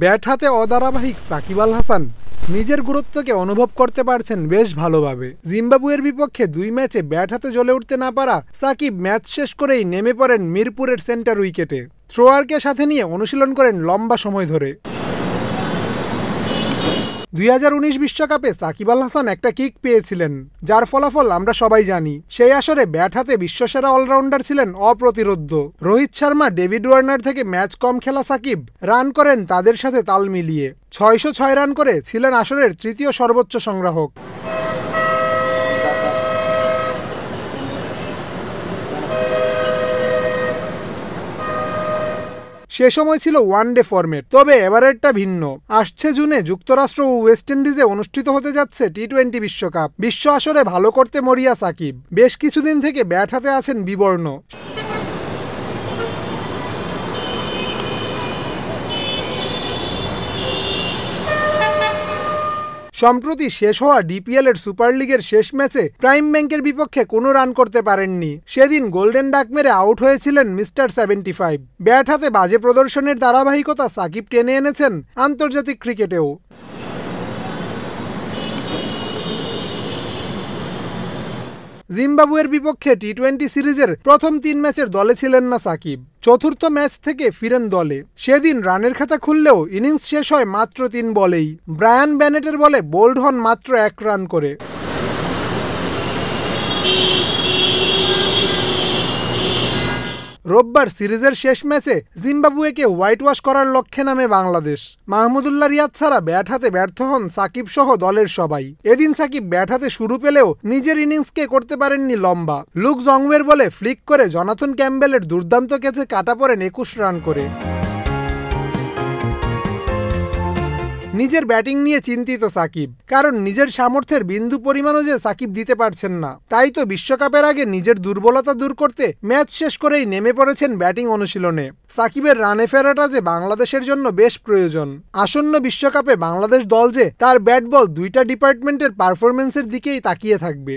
Bat হাতে অধারাবাহিক সাকিব আল হাসান নিজের গুরুত্বকে অনুভব করতে পারছেন বেশ ভালোভাবে। জিম্বাবুয়ের বিপক্ষে 2 ম্যাচে ব্যাট হাতে জ্বলে উঠতে না পারা সাকিব ম্যাচ শেষ করেই নেমে পড়েন মিরপুরের সেন্টার উইকেটে। থ্রোয়ারকে সাথে নিয়ে অনুশীলন করেন লম্বা সময় ধরে। 2019 বিশ্বকাপে সাকিব আল হাসান একটা কিক পেয়েছিলেন, যার ফলাফল আমরা সবাই জানি। সেই আসরে ব্যাট হাতে বিশ্বসেরা অলরাউন্ডার ছিলেন অপ্রতিরোধ্য। রোহিত শর্মা, ডেভিড ওয়ার্নার থেকে ম্যাচ কম খেলা সাকিব রান করেন তাদের সাথে তাল মিলিয়ে। 606 রান করে ছিলেন আসরের তৃতীয় সর্বোচ্চ সংগ্রাহক। সে সময় ছিল ওয়ানডে ফরম্যাট, তবে এবারেরটা ভিন্ন। আসছে জুনে যুক্তরাষ্ট্র ও ওয়েস্ট ইন্ডিজে অনুষ্ঠিত হতে যাচ্ছে টি-20 বিশ্বকাপ। বিশ্ব আসরে ভালো করতে মরিয়া সাকিব বেশ কিছুদিন থেকে ব্যাট হাতে আছেন বিবর্ণ। সম্প্রতি শেষ হওয়া ডিপিএল-এর সুপার লিগের শেষ ম্যাচে প্রাইম ব্যাংকের বিপক্ষে কোনো রান করতে পারেননি। সেদিন গোল্ডেন ডাক মেরে আউট হয়েছিলেন মিস্টার 75। ব্যাট হাতে বাজে প্রদর্শনের ধারাবাহিকতা সাকিব টেনে এনেছেন আন্তর্জাতিক ক্রিকেটেও। জিম্বাবুয়ের বিপক্ষে টি-20 সিরিজের প্রথম 3 ম্যাচের দলে ছিলেন না সাকিব। চতুর্থ ম্যাচ থেকে ফিরেন দলে। সেদিন রানের খাতা খুললেও ইনিংস শেষ হয় মাত্র 3 বলেই। ব্রায়ান বেনেটের বলে বোল্ড হন মাত্র 1 রান করে। রোববার সিরিজের শেষ ম্যাচে জিম্বাবুয়েকে হোয়াইট ওয়াশ করার লক্ষ্যে নামে বাংলাদেশ। মাহমুদুল্লাহ রিয়াদ ছাড়া ব্যাট হাতে ব্যর্থ হন সাকিব সহ দলের সবাই। এদিন সাকিব ব্যাট হাতে শুরু পেলেও নিজের ইনিংসকে করতে পারেননি লম্বা। লুক জংওয়ের বলে ফ্লিক করে জনাথন ক্যাম্বেলের দুর্দান্ত ক্যাচে কাটা পড়েন 21 রান করে। নিজের ব্যাটিং নিয়ে চিন্তিত সাকিব, কারণ নিজের সামর্থ্যের বিন্দু পরিমাণও যে সাকিব দিতে পারছেন না। তাই তো বিশ্বকাপের আগে নিজের দুর্বলতা দূর করতে ম্যাচ শেষ করেই নেমে পড়েছেন ব্যাটিং অনুশীলনে। সাকিবের রানে ফেরাটা যে বাংলাদেশের জন্য বেশ প্রয়োজন। আসন্ন বিশ্বকাপে বাংলাদেশ দল যে তার ব্যাট বল 2টা ডিপার্টমেন্টের পারফরমেন্সের দিকেই তাকিয়ে থাকবে।